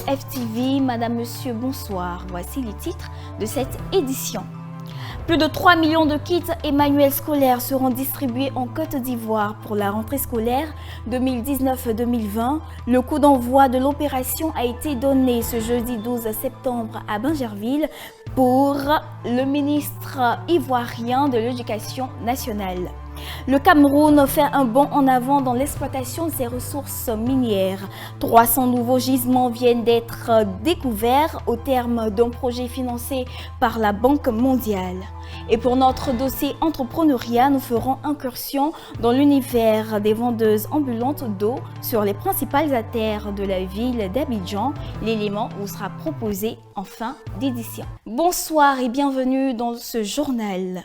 FTV, Madame, Monsieur, bonsoir. Voici les titres de cette édition. Plus de 3 millions de kits et manuels scolaires seront distribués en Côte d'Ivoire pour la rentrée scolaire 2019-2020. Le coup d'envoi de l'opération a été donné ce jeudi 12 septembre à Bingerville pour le ministre ivoirien de l'Éducation nationale. Le Cameroun fait un bond en avant dans l'exploitation de ses ressources minières. 300 nouveaux gisements viennent d'être découverts au terme d'un projet financé par la Banque mondiale. Et pour notre dossier entrepreneuriat, nous ferons incursion dans l'univers des vendeuses ambulantes d'eau sur les principales artères de la ville d'Abidjan. L'élément vous sera proposé en fin d'édition. Bonsoir et bienvenue dans ce journal.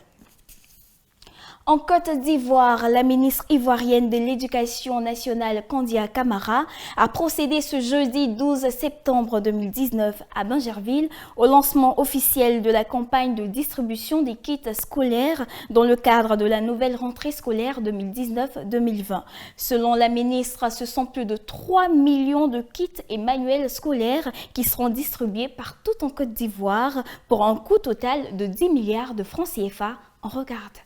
En Côte d'Ivoire, la ministre ivoirienne de l'Éducation nationale, Kandia Camara, a procédé ce jeudi 12 septembre 2019 à Bingerville au lancement officiel de la campagne de distribution des kits scolaires dans le cadre de la nouvelle rentrée scolaire 2019-2020. Selon la ministre, ce sont plus de 3 millions de kits et manuels scolaires qui seront distribués partout en Côte d'Ivoire pour un coût total de 10 milliards de francs CFA. On regarde.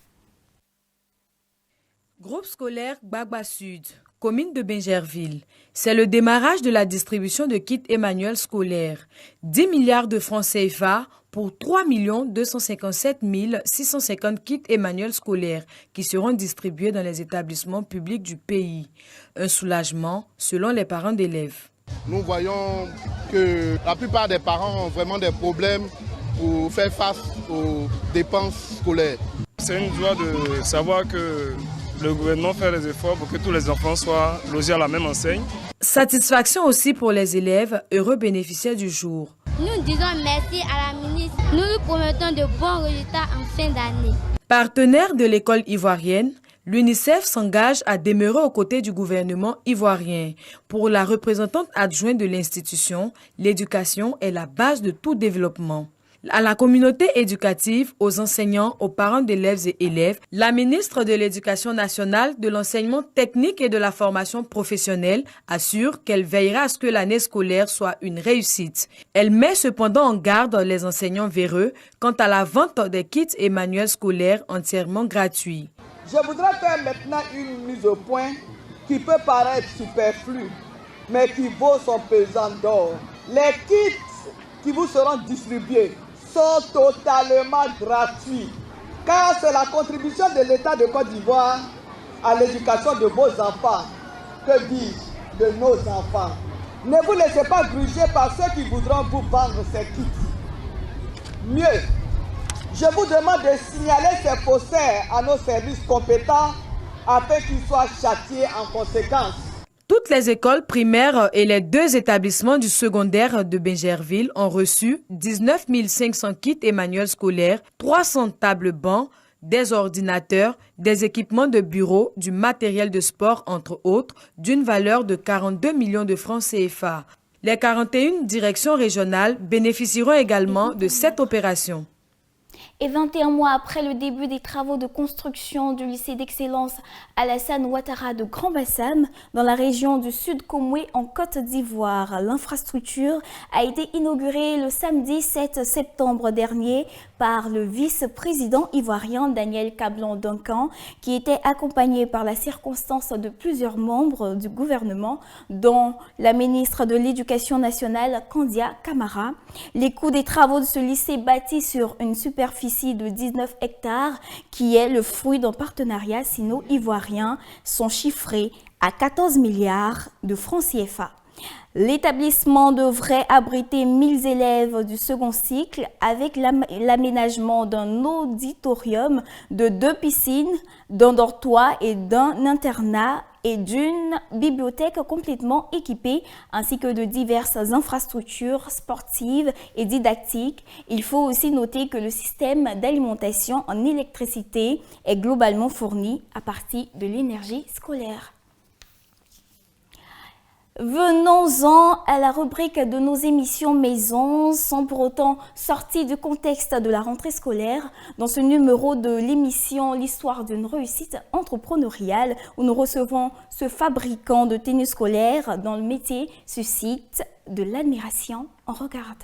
Groupe scolaire Gbagba Sud, commune de Bingerville. C'est le démarrage de la distribution de kits et manuels scolaires. 10 milliards de francs CFA pour 3 257 650 kits et manuels scolaires qui seront distribués dans les établissements publics du pays. Un soulagement selon les parents d'élèves. Nous voyons que la plupart des parents ont vraiment des problèmes pour faire face aux dépenses scolaires. C'est une joie de savoir que le gouvernement fait les efforts pour que tous les enfants soient logés à la même enseigne. Satisfaction aussi pour les élèves, heureux bénéficiaires du jour. Nous disons merci à la ministre. Nous lui promettons de bons résultats en fin d'année. Partenaire de l'école ivoirienne, l'UNICEF s'engage à demeurer aux côtés du gouvernement ivoirien. Pour la représentante adjointe de l'institution, l'éducation est la base de tout développement. À la communauté éducative, aux enseignants, aux parents d'élèves et élèves, la ministre de l'Éducation nationale, de l'enseignement technique et de la formation professionnelle assure qu'elle veillera à ce que l'année scolaire soit une réussite. Elle met cependant en garde les enseignants véreux quant à la vente des kits et manuels scolaires entièrement gratuits. Je voudrais faire maintenant une mise au point qui peut paraître superflue, mais qui vaut son pesant d'or. Les kits qui vous seront distribués sont totalement gratuits, car c'est la contribution de l'État de Côte d'Ivoire à l'éducation de vos enfants, que dis-je, de nos enfants. Ne vous laissez pas gruger par ceux qui voudront vous vendre ces kits. Mieux, je vous demande de signaler ces faussaires à nos services compétents afin qu'ils soient châtiés en conséquence. Toutes les écoles primaires et les 2 établissements du secondaire de Bingerville ont reçu 19 500 kits et manuels scolaires, 300 tables-bancs, des ordinateurs, des équipements de bureau, du matériel de sport, entre autres, d'une valeur de 42 millions de francs CFA. Les 41 directions régionales bénéficieront également de cette opération. Et 21 mois après le début des travaux de construction du lycée d'excellence Alassane Ouattara de Grand Bassam, dans la région du Sud Komoué en Côte d'Ivoire, l'infrastructure a été inaugurée le samedi 7 septembre dernier par le vice-président ivoirien Daniel Kablan-Duncan, qui était accompagné par la circonstance de plusieurs membres du gouvernement, dont la ministre de l'Éducation nationale Kandia Camara. Les coûts des travaux de ce lycée bâti sur une superficie de 19 hectares, qui est le fruit d'un partenariat sino-ivoirien, sont chiffrés à 14 milliards de francs CFA. L'établissement devrait abriter 1000 élèves du second cycle avec l'aménagement d'un auditorium, de 2 piscines, d'un dortoir et d'un internat et d'une bibliothèque complètement équipée, ainsi que de diverses infrastructures sportives et didactiques. Il faut aussi noter que le système d'alimentation en électricité est globalement fourni à partir de l'énergie scolaire. Venons-en à la rubrique de nos émissions maison, sans pour autant sortir du contexte de la rentrée scolaire. Dans ce numéro de l'émission L'histoire d'une réussite entrepreneuriale, où nous recevons ce fabricant de tenues scolaires dont le métier suscite de l'admiration. On regarde.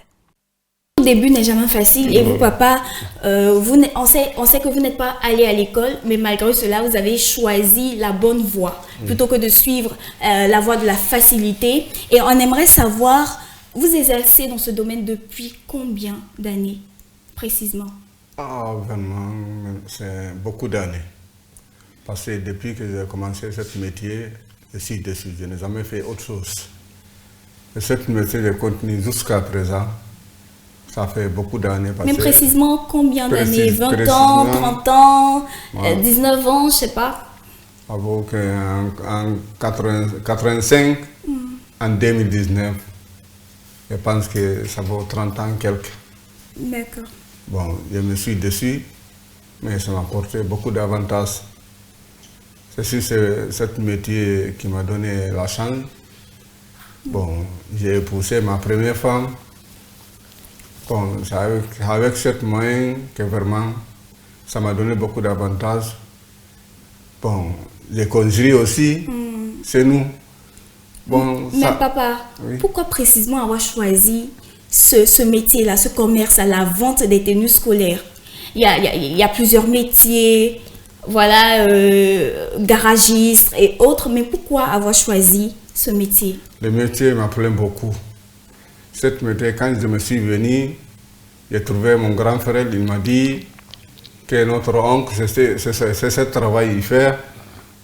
Le début n'est jamais facile et vous, papa, on sait que vous n'êtes pas allé à l'école, mais malgré cela, vous avez choisi la bonne voie plutôt que de suivre la voie de la facilité. Et on aimerait savoir, vous exercez dans ce domaine depuis combien d'années précisément? Ah, vraiment, c'est beaucoup d'années. Parce que depuis que j'ai commencé ce métier, je suis dessus, je n'ai jamais fait autre chose. Et ce métier, je continue jusqu'à présent. Ça fait beaucoup d'années passées. Mais précisément combien d'années? 20 ans, 30 ans, ouais. 19 ans, je ne sais pas. En 85, en 2019, je pense que ça vaut 30 ans quelques. D'accord. Bon, je me suis dessus, mais ça m'a apporté beaucoup d'avantages. C'est sur ce métier qui m'a donné la chance. Bon, j'ai épousé ma première femme. Bon, c'est avec cette moyen que vraiment ça m'a donné beaucoup d'avantages. Bon, les conjuries aussi, c'est nous. Bon, mais ça, papa, oui. Pourquoi précisément avoir choisi ce métier-là, ce commerce à la vente des tenues scolaires? Il y a plusieurs métiers, voilà, garagistes et autres, mais pourquoi avoir choisi ce métier? Le métier m'appelait beaucoup. Cette métier, quand je me suis venu, j'ai trouvé mon grand frère, il m'a dit que notre oncle, c'est ce travail qu'il fait.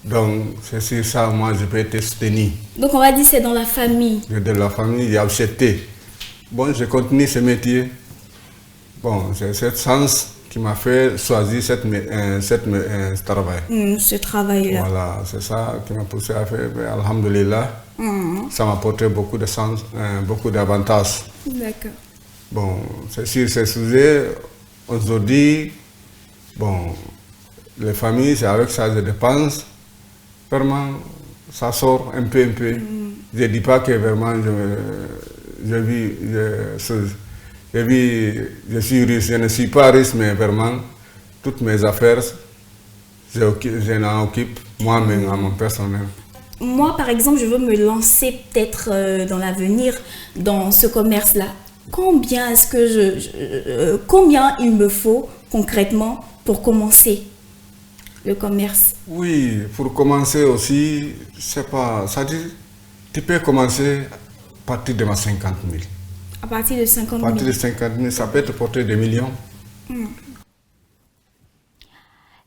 Donc, c'est sur ça, moi, je peux te soutenir. Donc, on va dire que c'est dans la famille. De la famille, j'ai accepté. Bon, je continue ce métier. Bon, c'est cette chance qui m'a fait choisir ce travail. Ce travail-là. Voilà, c'est ça qui m'a poussé à faire. Alhamdulillah, ça m'a apporté beaucoup de sens, beaucoup d'avantages. D'accord. Bon, c'est sur ces sujets, aujourd'hui, bon, les familles, c'est avec ça que je dépense. Vraiment, ça sort un peu. Je ne dis pas que vraiment je suis riche, je ne suis pas riche, mais vraiment, toutes mes affaires, je n'en occupe moi-même, à mon personnel. Moi, par exemple, je veux me lancer peut-être dans l'avenir dans ce commerce-là. Combien il me faut concrètement pour commencer le commerce? Oui, pour commencer aussi, c'est pas, ça dit, tu peux commencer à partir de 50 000. À partir de 50 000. À partir de 50 000, ça peut te porter des millions.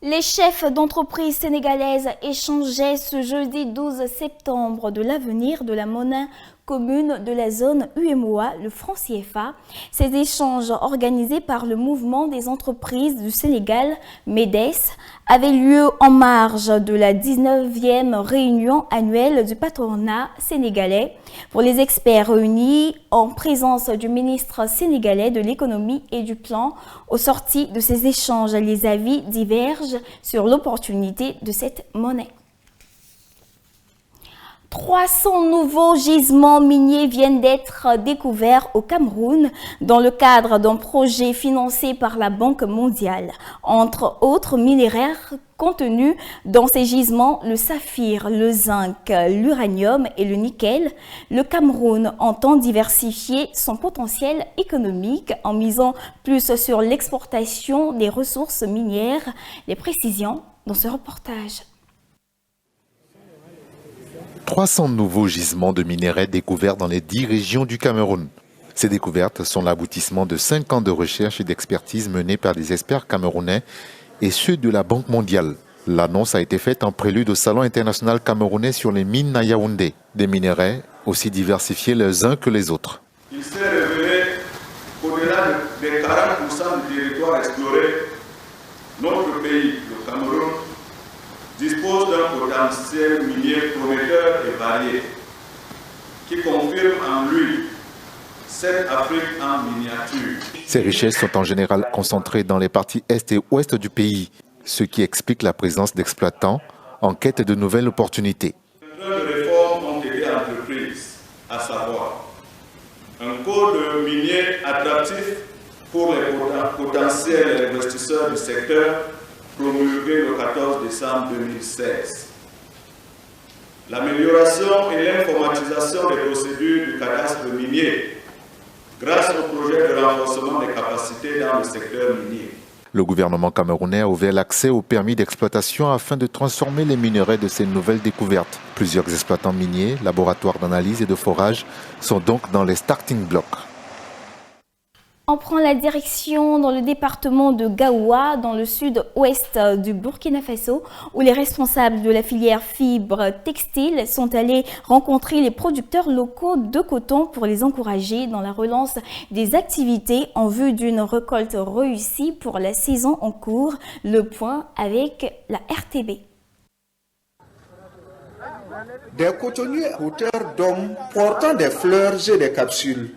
Les chefs d'entreprise sénégalaises échangeaient ce jeudi 12 septembre de l'avenir de la monnaie commune de la zone UEMOA, le franc CFA. Ces échanges organisés par le mouvement des entreprises du Sénégal, MEDES, avaient lieu en marge de la 19e réunion annuelle du patronat sénégalais. Pour les experts réunis en présence du ministre sénégalais de l'économie et du plan, au sorti de ces échanges, les avis divergent sur l'opportunité de cette monnaie. 300 nouveaux gisements miniers viennent d'être découverts au Cameroun dans le cadre d'un projet financé par la Banque mondiale. Entre autres minéraires contenus dans ces gisements, le saphir, le zinc, l'uranium et le nickel, le Cameroun entend diversifier son potentiel économique en misant plus sur l'exportation des ressources minières. Les précisions dans ce reportage. 300 nouveaux gisements de minerais découverts dans les 10 régions du Cameroun. Ces découvertes sont l'aboutissement de 5 ans de recherche et d'expertise menés par des experts camerounais et ceux de la Banque mondiale. L'annonce a été faite en prélude au Salon international camerounais sur les mines à Yaoundé. Des minerais aussi diversifiés les uns que les autres. Il s'est révélé qu'au-delà des 40% du territoire exploré, notre pays, le Cameroun, dispose d'un potentiel minier prometteur et varié, qui confirme en lui cette Afrique en miniature. Ces richesses sont en général concentrées dans les parties est et ouest du pays, ce qui explique la présence d'exploitants en quête de nouvelles opportunités. Plein de réformes ont été entreprises à savoir un code minier attractif pour les potentiels investisseurs du secteur promulgué le 14 décembre 2016. L'amélioration et l'informatisation des procédures du cadastre minier grâce au projet de renforcement des capacités dans le secteur minier. Le gouvernement camerounais a ouvert l'accès aux permis d'exploitation afin de transformer les minerais de ces nouvelles découvertes. Plusieurs exploitants miniers, laboratoires d'analyse et de forage sont donc dans les starting blocks. On prend la direction dans le département de Gaoua, dans le sud-ouest du Burkina Faso, où les responsables de la filière fibre textile sont allés rencontrer les producteurs locaux de coton pour les encourager dans la relance des activités en vue d'une récolte réussie pour la saison en cours. Le point avec la RTB. Des cotonniers à hauteur d'homme portant des fleurs et des capsules.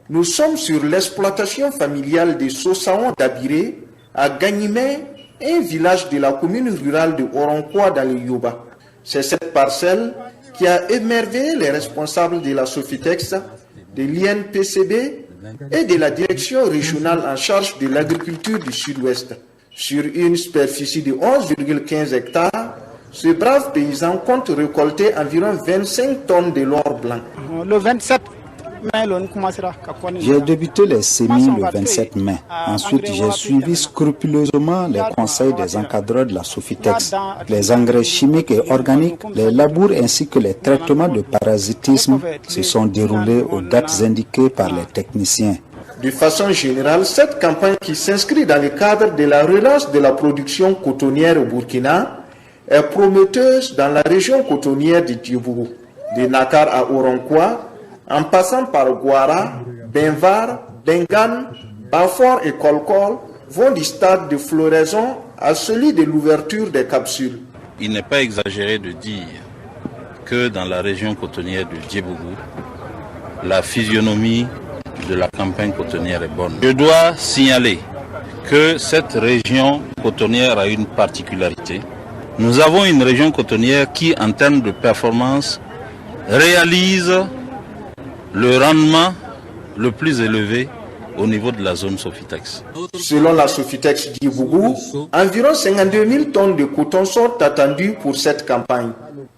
Nous sommes sur l'exploitation familiale de Sossaon d'Abiré, à Gagnimé, un village de la commune rurale de Oronkwa dans le Yoba. C'est cette parcelle qui a émerveillé les responsables de la Sofitex, de l'INPCB et de la direction régionale en charge de l'agriculture du Sud-Ouest. Sur une superficie de 11,15 hectares, ce brave paysan compte récolter environ 25 tonnes de l'or blanc. Le 27 J'ai débuté les semis le 27 mai. Ensuite, j'ai suivi scrupuleusement les conseils des encadreurs de la Sofitex. Les engrais chimiques et organiques, les labours ainsi que les traitements de parasitisme se sont déroulés aux dates indiquées par les techniciens. De façon générale, cette campagne qui s'inscrit dans le cadre de la relance de la production cotonnière au Burkina est prometteuse dans la région cotonnière de Djibougou, de Nakar à Oronkwa, en passant par Guara, Benvar, Bengan, Bafor et Kolkol, vont du stade de floraison à celui de l'ouverture des capsules. Il n'est pas exagéré de dire que dans la région cotonnière de Djibougou, la physionomie de la campagne cotonnière est bonne. Je dois signaler que cette région cotonnière a une particularité. Nous avons une région cotonnière qui, en termes de performance, réalise le rendement le plus élevé au niveau de la zone Sofitex. Selon la Sofitex Djibougou, environ 52 000 tonnes de coton sont attendues pour cette campagne.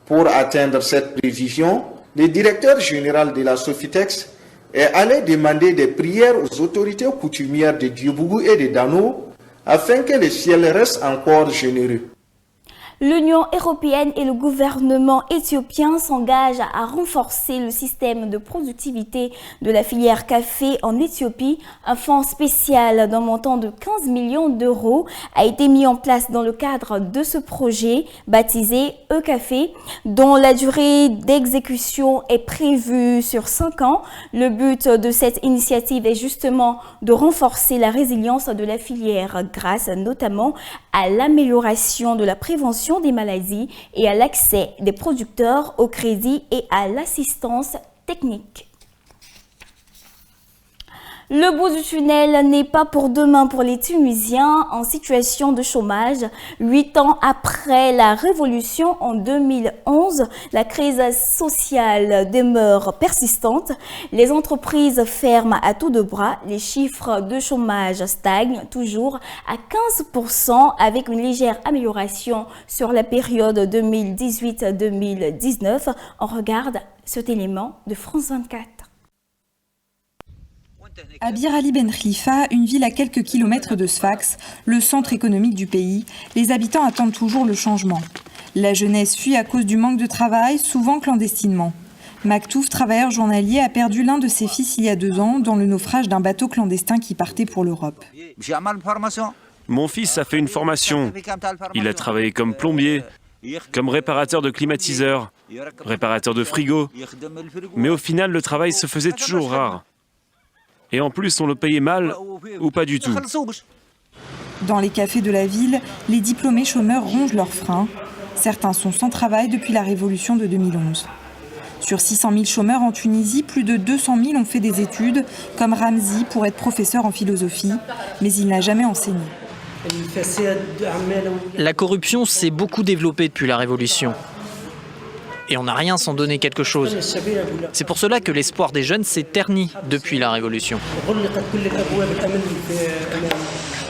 Pour atteindre cette prévision, le directeur général de la Sofitex est allé demander des prières aux autorités coutumières de Djibougou et de Dano afin que le ciel reste encore généreux. L'Union européenne et le gouvernement éthiopien s'engagent à renforcer le système de productivité de la filière café en Éthiopie. Un fonds spécial d'un montant de 15 millions d'euros a été mis en place dans le cadre de ce projet baptisé E-Café, dont la durée d'exécution est prévue sur 5 ans. Le but de cette initiative est justement de renforcer la résilience de la filière grâce notamment à l'amélioration de la prévention des maladies et à l'accès des producteurs au crédit et à l'assistance technique. Le bout du tunnel n'est pas pour demain pour les Tunisiens en situation de chômage. 8 ans après la révolution en 2011, la crise sociale demeure persistante. Les entreprises ferment à tour de bras. Les chiffres de chômage stagnent toujours à 15% avec une légère amélioration sur la période 2018-2019. On regarde cet élément de France 24. À Bir Ali Ben Khalifa, une ville à quelques kilomètres de Sfax, le centre économique du pays, les habitants attendent toujours le changement. La jeunesse fuit à cause du manque de travail, souvent clandestinement. Maktouf, travailleur journalier, a perdu l'un de ses fils il y a 2 ans dans le naufrage d'un bateau clandestin qui partait pour l'Europe. Mon fils a fait une formation. Il a travaillé comme plombier, comme réparateur de climatiseurs, réparateur de frigo. Mais au final, le travail se faisait toujours rare. Et en plus, on le payait mal ou pas du tout. Dans les cafés de la ville, les diplômés chômeurs rongent leurs freins. Certains sont sans travail depuis la révolution de 2011. Sur 600 000 chômeurs en Tunisie, plus de 200 000 ont fait des études, comme Ramzi pour être professeur en philosophie, mais il n'a jamais enseigné. La corruption s'est beaucoup développée depuis la révolution. et on n'a rien sans donner quelque chose. C'est pour cela que l'espoir des jeunes s'est terni depuis la Révolution.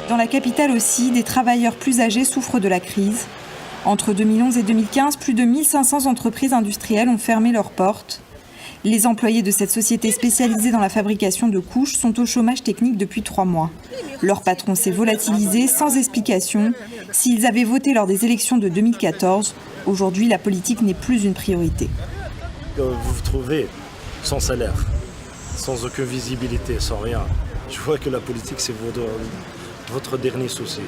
Dans la capitale aussi, des travailleurs plus âgés souffrent de la crise. Entre 2011 et 2015, plus de 1500 entreprises industrielles ont fermé leurs portes. Les employés de cette société spécialisée dans la fabrication de couches sont au chômage technique depuis 3 mois. Leur patron s'est volatilisé sans explication. S'ils avaient voté lors des élections de 2014, aujourd'hui la politique n'est plus une priorité. Vous vous trouvez sans salaire, sans aucune visibilité, sans rien. Je vois que la politique c'est votre dernier souci.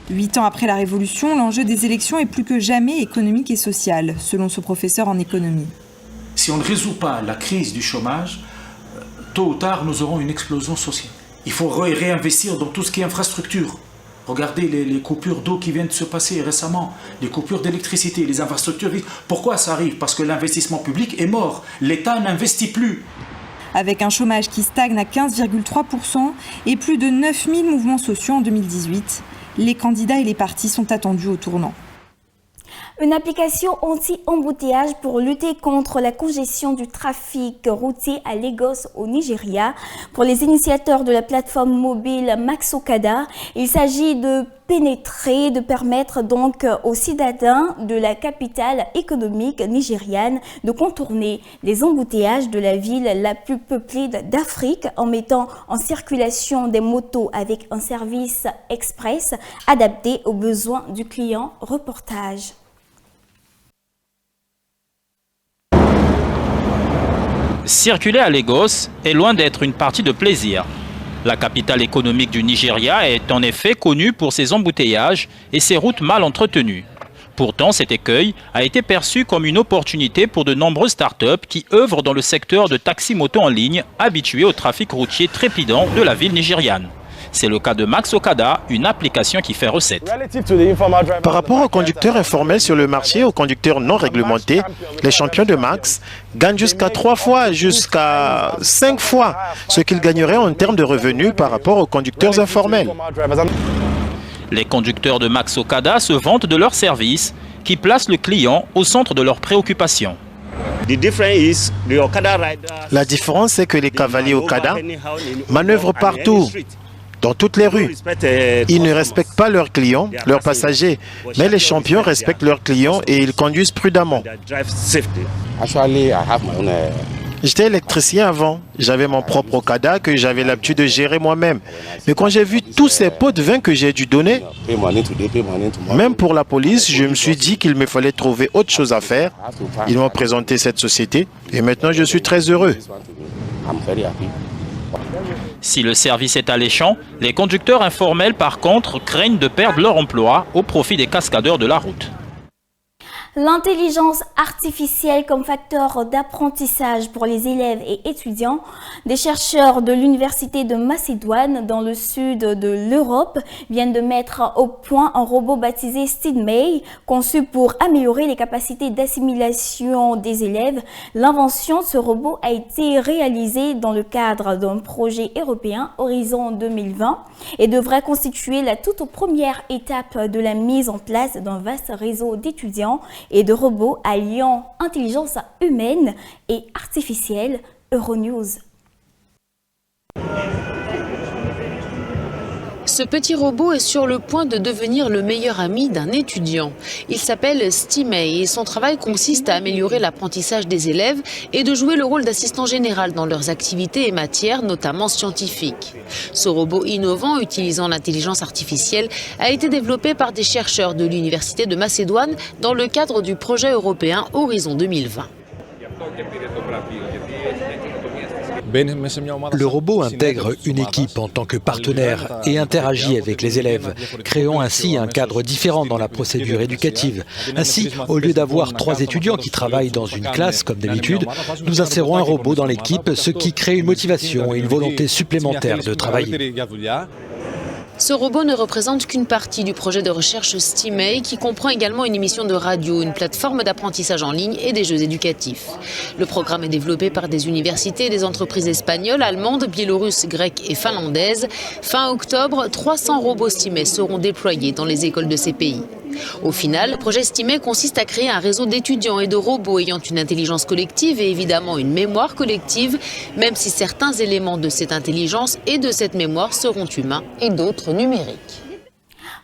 8 ans après la Révolution, l'enjeu des élections est plus que jamais économique et social, selon ce professeur en économie. Si on ne résout pas la crise du chômage, tôt ou tard, nous aurons une explosion sociale. Il faut réinvestir dans tout ce qui est infrastructure. Regardez les coupures d'eau qui viennent de se passer récemment, les coupures d'électricité, les infrastructures. Pourquoi ça arrive? Parce que l'investissement public est mort. L'État n'investit plus. Avec un chômage qui stagne à 15,3% et plus de 9000 mouvements sociaux en 2018, les candidats et les partis sont attendus au tournant. Une application anti-embouteillage pour lutter contre la congestion du trafic routier à Lagos au Nigeria. Pour les initiateurs de la plateforme mobile Max Okada, il s'agit de permettre donc aux citadins de la capitale économique nigériane de contourner les embouteillages de la ville la plus peuplée d'Afrique en mettant en circulation des motos avec un service express adapté aux besoins du client. Reportage. Circuler à Lagos est loin d'être une partie de plaisir. La capitale économique du Nigeria est en effet connue pour ses embouteillages et ses routes mal entretenues. Pourtant, cet écueil a été perçu comme une opportunité pour de nombreuses startups qui œuvrent dans le secteur de taxi-moto en ligne, habitués au trafic routier trépidant de la ville nigériane. C'est le cas de Max Okada, une application qui fait recette. Par rapport aux conducteurs informels sur le marché et aux conducteurs non réglementés, les champions de Max gagnent jusqu'à 3 fois, jusqu'à 5 fois ce qu'ils gagneraient en termes de revenus par rapport aux conducteurs informels. Les conducteurs de Max Okada se vantent de leur service qui place le client au centre de leurs préoccupations. La différence, c'est que les cavaliers Okada manœuvrent partout, dans toutes les rues. Ils ne respectent pas leurs clients, leurs passagers, mais les champions respectent leurs clients et ils conduisent prudemment. J'étais électricien avant, j'avais mon propre Okada que j'avais l'habitude de gérer moi-même. Mais quand j'ai vu tous ces pots de vin que j'ai dû donner, même pour la police, je me suis dit qu'il me fallait trouver autre chose à faire. Ils m'ont présenté cette société et maintenant je suis très heureux. Si le service est alléchant, les conducteurs informels par contre craignent de perdre leur emploi au profit des cascadeurs de la route. L'intelligence artificielle comme facteur d'apprentissage pour les élèves et étudiants. Des chercheurs de l'Université de Macédoine dans le sud de l'Europe viennent de mettre au point un robot baptisé SteamMay, conçu pour améliorer les capacités d'assimilation des élèves. L'invention de ce robot a été réalisée dans le cadre d'un projet européen Horizon 2020 et devrait constituer la toute première étape de la mise en place d'un vaste réseau d'étudiants et de robots alliant intelligence humaine et artificielle. Euronews. Ce petit robot est sur le point de devenir le meilleur ami d'un étudiant. Il s'appelle SteamMay et son travail consiste à améliorer l'apprentissage des élèves et de jouer le rôle d'assistant général dans leurs activités et matières, notamment scientifiques. Ce robot innovant utilisant l'intelligence artificielle a été développé par des chercheurs de l'Université de Macédoine dans le cadre du projet européen Horizon 2020. Le robot intègre une équipe en tant que partenaire et interagit avec les élèves, créant ainsi un cadre différent dans la procédure éducative. Ainsi, au lieu d'avoir 3 étudiants qui travaillent dans une classe comme d'habitude, nous insérons un robot dans l'équipe, ce qui crée une motivation et une volonté supplémentaire de travailler. Ce robot ne représente qu'une partie du projet de recherche SteamMay qui comprend également une émission de radio, une plateforme d'apprentissage en ligne et des jeux éducatifs. Le programme est développé par des universités et des entreprises espagnoles, allemandes, biélorusses, grecques et finlandaises. Fin octobre, 300 robots SteamMay seront déployés dans les écoles de ces pays. Au final, le projet STIMEI consiste à créer un réseau d'étudiants et de robots ayant une intelligence collective et évidemment une mémoire collective, même si certains éléments de cette intelligence et de cette mémoire seront humains et d'autres numériques.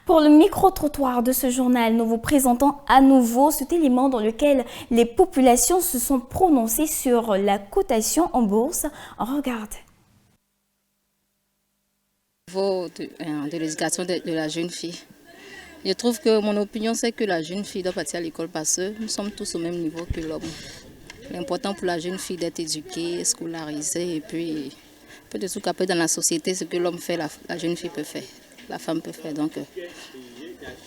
Pour le micro-trottoir de ce journal, nous vous présentons à nouveau cet élément dans lequel les populations se sont prononcées sur la cotation en bourse. Regardez. Au niveau de l'éducation de la jeune fille, je trouve que mon opinion c'est que la jeune fille doit partir à l'école parce que nous sommes tous au même niveau que l'homme. L'important pour la jeune fille d'être éduquée, scolarisée et puis peu de tout qu'après dans la société, ce que l'homme fait, la jeune fille peut faire, la femme peut faire. Donc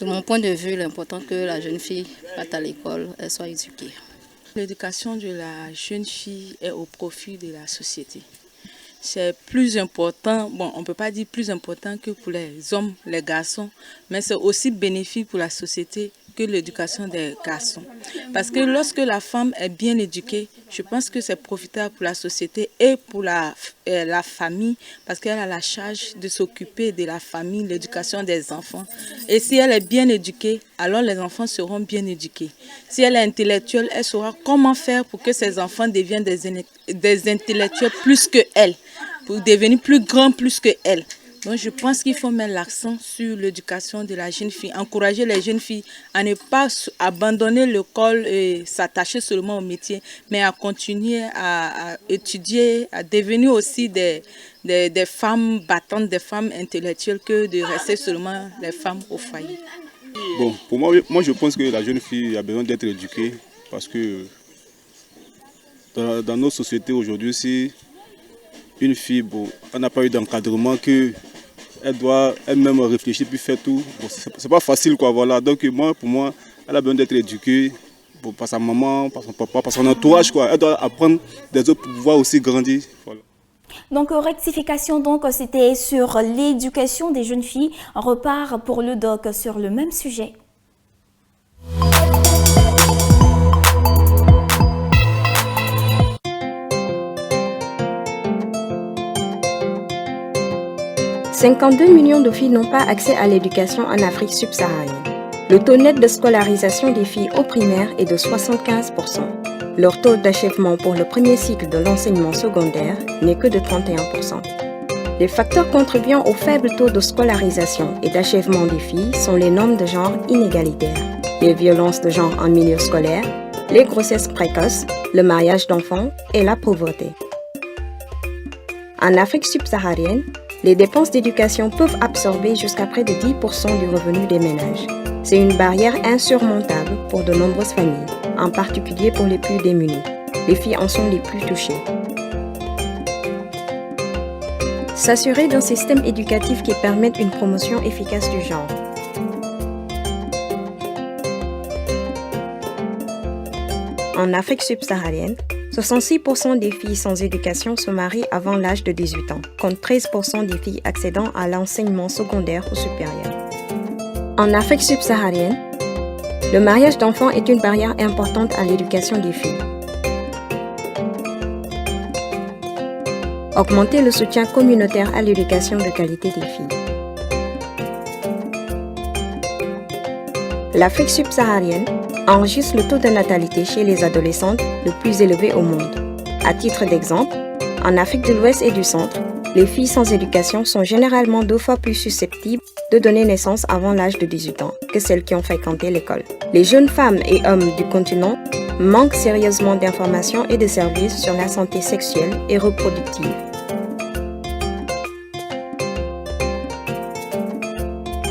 de mon point de vue, l'important que la jeune fille parte à l'école, elle soit éduquée. L'éducation de la jeune fille est au profit de la société. C'est plus important, bon, on ne peut pas dire plus important que pour les hommes, les garçons, mais c'est aussi bénéfique pour la société que l'éducation des garçons. Parce que lorsque la femme est bien éduquée, je pense que c'est profitable pour la société et pour la famille, parce qu'elle a la charge de s'occuper de la famille, l'éducation des enfants. Et si elle est bien éduquée, alors les enfants seront bien éduqués. Si elle est intellectuelle, elle saura comment faire pour que ses enfants deviennent des intellectuels plus que elle, pour devenir plus grands plus que elle. Donc je pense qu'il faut mettre l'accent sur l'éducation de la jeune fille, encourager les jeunes filles à ne pas abandonner l'école et s'attacher seulement au métier, mais à continuer à étudier, à devenir aussi des femmes battantes, des femmes intellectuelles, que de rester seulement les femmes au foyer. Bon, pour moi je pense que la jeune fille a besoin d'être éduquée parce que dans nos sociétés aujourd'hui, si une fille, bon, elle n'a pas eu d'encadrement, elle doit elle-même réfléchir puis faire tout. Bon, c'est pas facile quoi, voilà. Donc pour moi, elle a besoin d'être éduquée par sa maman, par son papa, par son entourage quoi. Elle doit apprendre des autres pour pouvoir aussi grandir. Voilà. Donc rectification, donc c'était sur l'éducation des jeunes filles. On repart pour le doc sur le même sujet. « 52 millions de filles n'ont pas accès à l'éducation en Afrique subsaharienne. Le taux net de scolarisation des filles au primaire est de 75%. Leur taux d'achèvement pour le premier cycle de l'enseignement secondaire n'est que de 31%. Les facteurs contribuant au faible taux de scolarisation et d'achèvement des filles sont les normes de genre inégalitaires, les violences de genre en milieu scolaire, les grossesses précoces, le mariage d'enfants et la pauvreté. En Afrique subsaharienne, les dépenses d'éducation peuvent absorber jusqu'à près de 10% du revenu des ménages. C'est une barrière insurmontable pour de nombreuses familles, en particulier pour les plus démunis. Les filles en sont les plus touchées. S'assurer d'un système éducatif qui permette une promotion efficace du genre. En Afrique subsaharienne, 66% des filles sans éducation se marient avant l'âge de 18 ans, contre 13% des filles accédant à l'enseignement secondaire ou supérieur. En Afrique subsaharienne, le mariage d'enfants est une barrière importante à l'éducation des filles. Augmenter le soutien communautaire à l'éducation de qualité des filles. L'Afrique subsaharienne enregistre le taux de natalité chez les adolescentes le plus élevé au monde. À titre d'exemple, en Afrique de l'Ouest et du Centre, les filles sans éducation sont généralement 2 fois plus susceptibles de donner naissance avant l'âge de 18 ans que celles qui ont fréquenté l'école. Les jeunes femmes et hommes du continent manquent sérieusement d'informations et de services sur la santé sexuelle et reproductive.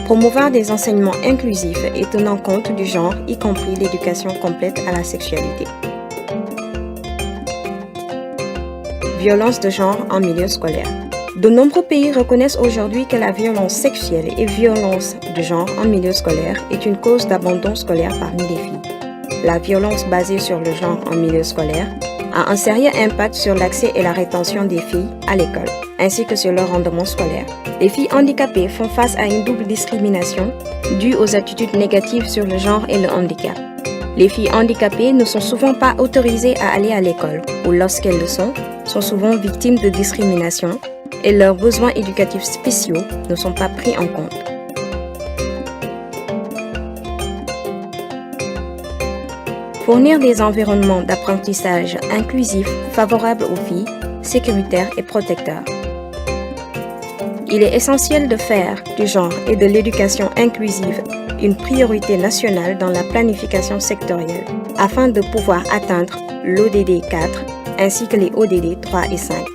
Promouvoir des enseignements inclusifs et tenant compte du genre, y compris l'éducation complète à la sexualité. Violence de genre en milieu scolaire. De nombreux pays reconnaissent aujourd'hui que la violence sexuelle et violence de genre en milieu scolaire est une cause d'abandon scolaire parmi les filles. La violence basée sur le genre en milieu scolaire a un sérieux impact sur l'accès et la rétention des filles à l'école, ainsi que sur leur rendement scolaire. Les filles handicapées font face à une double discrimination due aux attitudes négatives sur le genre et le handicap. Les filles handicapées ne sont souvent pas autorisées à aller à l'école, ou lorsqu'elles le sont souvent victimes de discrimination et leurs besoins éducatifs spéciaux ne sont pas pris en compte. Fournir des environnements d'apprentissage inclusifs, favorables aux filles, sécuritaires et protecteurs. Il est essentiel de faire du genre et de l'éducation inclusive une priorité nationale dans la planification sectorielle afin de pouvoir atteindre l'ODD 4 ainsi que les ODD 3 et 5.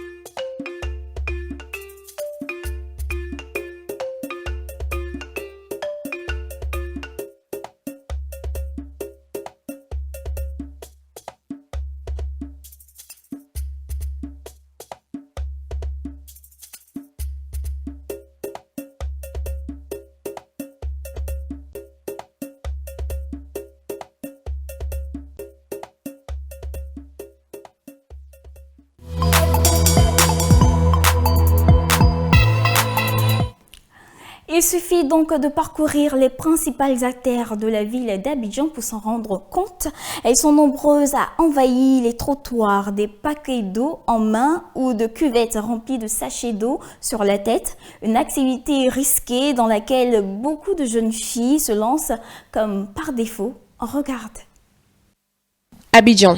Il suffit donc de parcourir les principales artères de la ville d'Abidjan pour s'en rendre compte. Elles sont nombreuses à envahir les trottoirs, des paquets d'eau en main ou de cuvettes remplies de sachets d'eau sur la tête. Une activité risquée dans laquelle beaucoup de jeunes filles se lancent comme par défaut. On regarde. Abidjan.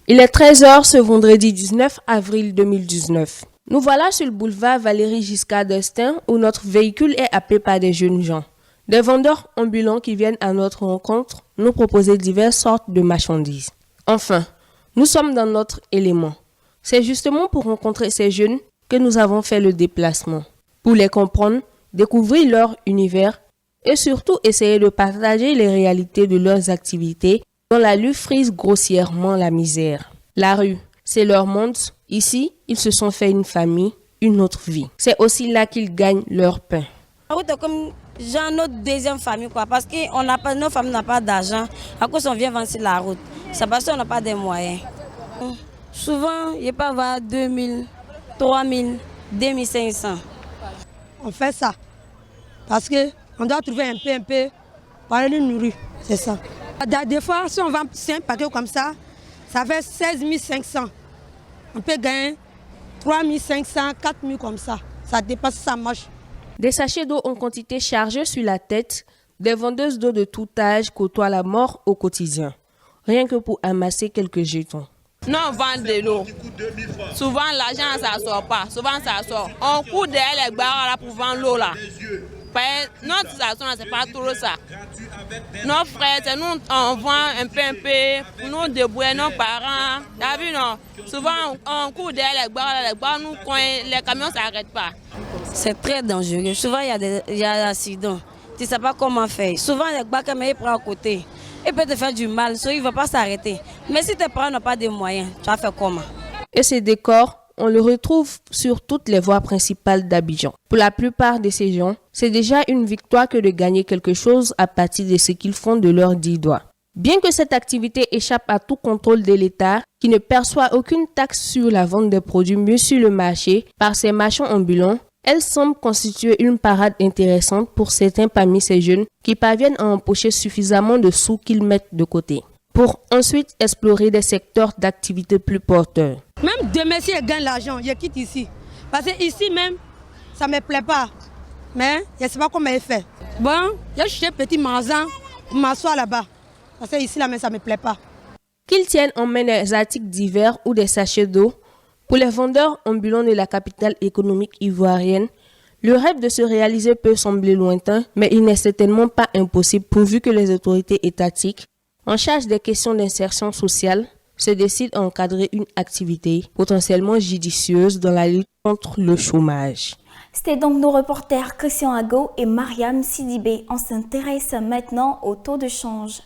Il est 13h ce vendredi 19 avril 2019. Nous voilà sur le boulevard Valéry Giscard d'Estaing où notre véhicule est happé par des jeunes gens. Des vendeurs ambulants qui viennent à notre rencontre nous proposer diverses sortes de marchandises. Enfin, nous sommes dans notre élément. C'est justement pour rencontrer ces jeunes que nous avons fait le déplacement. Pour les comprendre, découvrir leur univers et surtout essayer de partager les réalités de leurs activités dont la lutte frise grossièrement la misère. La rue, c'est leur monde. Ici, ils se sont fait une famille, une autre vie. C'est aussi là qu'ils gagnent leur pain. La route est comme genre notre deuxième famille, quoi, parce que nos familles n'ont pas d'argent. À cause on vient vendre sur la route. C'est parce qu'on n'a pas de moyens. Souvent, il peut y avoir 2000, 3000, 2500. On fait ça parce qu'on doit trouver un peu pour aller nous nourrir. C'est ça. Des fois, si on vend 5 paquets comme ça fait 16 500. On peut gagner 3 500, 4 000 comme ça. Ça dépasse, ça marche. Des sachets d'eau en quantité chargés sur la tête, des vendeuses d'eau de tout âge côtoient la mort au quotidien. Rien que pour amasser quelques jetons. Nous, on vend de l'eau. Souvent, l'argent, ça ne sort pas. Souvent, ça sort. On court derrière les barres pour vendre l'eau là. Notre situation, ce n'est pas trop ça. Nos frères, c'est nous, on vend un peu, pour nous débrouiller nos parents. T'as vu, non? Souvent, on court derrière les barres nous coincent, les camions ne s'arrêtent pas. C'est très dangereux. Souvent, il y a des accidents. Tu ne sais pas comment faire. Souvent, les barres, quand ils prennent à côté, ils peuvent te faire du mal, il ne va pas s'arrêter. Mais si tes parents n'ont pas de moyens, tu vas faire comment? Et ces décors, on le retrouve sur toutes les voies principales d'Abidjan. Pour la plupart de ces gens, c'est déjà une victoire que de gagner quelque chose à partir de ce qu'ils font de leurs 10 doigts. Bien que cette activité échappe à tout contrôle de l'État, qui ne perçoit aucune taxe sur la vente des produits mis sur le marché par ces marchands ambulants, elle semble constituer une parade intéressante pour certains parmi ces jeunes qui parviennent à empocher suffisamment de sous qu'ils mettent de côté, pour ensuite explorer des secteurs d'activité plus porteurs. Même demain, si je gagne l'argent, je quitte ici. Parce que ici même, ça ne me plaît pas. Mais je ne sais pas comment je fais. Bon, j'ai acheté un petit magasin pour m'asseoir là-bas. Parce que ici, là, mais ça ne me plaît pas. Qu'ils tiennent en main des articles divers ou des sachets d'eau, pour les vendeurs ambulants de la capitale économique ivoirienne, le rêve de se réaliser peut sembler lointain, mais il n'est certainement pas impossible pourvu que les autorités étatiques, en charge des questions d'insertion sociale, se décident à encadrer une activité potentiellement judicieuse dans la lutte contre le chômage. C'était donc nos reporters Christian Ago et Mariam Sidibé. On s'intéresse maintenant au taux de change.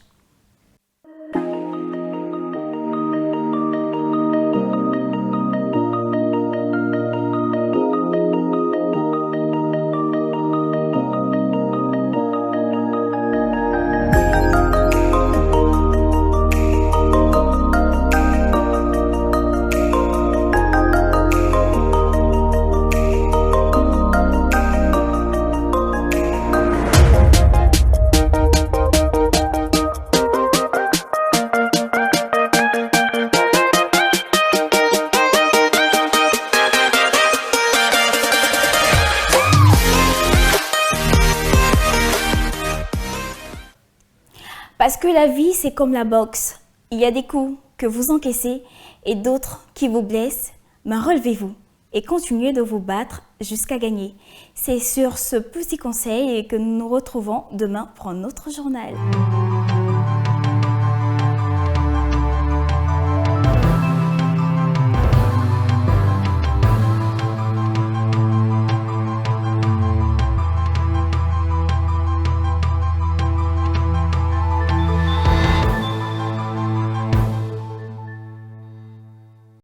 Parce que la vie, c'est comme la boxe. Il y a des coups que vous encaissez et d'autres qui vous blessent, mais relevez-vous et continuez de vous battre jusqu'à gagner. C'est sur ce petit conseil que nous nous retrouvons demain pour un autre journal.